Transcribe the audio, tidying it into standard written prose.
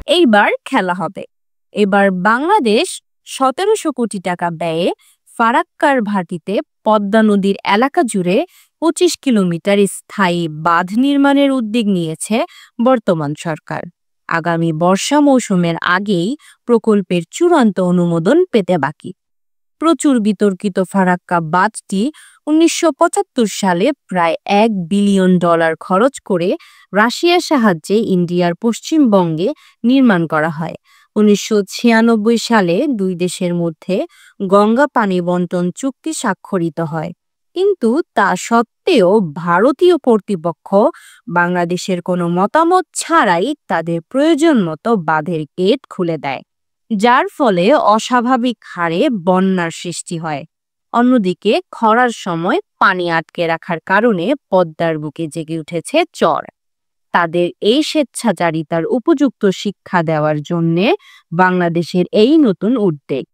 এইবার খেলা হবে। এবার বাংলাদেশ ১৭০০ কোটি টাকা ব্যয়ে ফারাক্কার ভাটিতে পদ্মা নদীর এলাকা জুড়ে ২৫ কিলোমিটার স্থায়ী বাঁধ নির্মাণের উদ্যোগ নিয়েছে বর্তমান সরকার। আগামী বর্ষা মৌসুমের আগেই প্রকল্পের চূড়ান্ত অনুমোদন পেতে বাকি। প্রচুর বিতর্কিত ফারাক্কা বাঁধটি ১৯৭৫ সালে প্রায় $১ বিলিয়ন খরচ করে রাশিয়ার সাহায্যে ইন্ডিয়ার পশ্চিমবঙ্গে নির্মাণ করা হয়। ১৯৯৬ সালে দুই দেশের মধ্যে গঙ্গা পানি বন্টন চুক্তি স্বাক্ষরিত হয়, কিন্তু তা সত্ত্বেও ভারতীয় কর্তৃপক্ষ বাংলাদেশের কোনো মতামত ছাড়াই তাদের প্রয়োজন মতো বাঁধের গেট খুলে দেয়, যার ফলে অস্বাভাবিক হারে বন্যার সৃষ্টি হয়। অন্যদিকে খরার সময় পানি আটকে রাখার কারণে পদ্মার বুকে জেগে উঠেছে চর। তাদের এই স্বেচ্ছাচারিতার উপযুক্ত শিক্ষা দেওয়ার জন্যে বাংলাদেশের এই নতুন উদ্যোগ।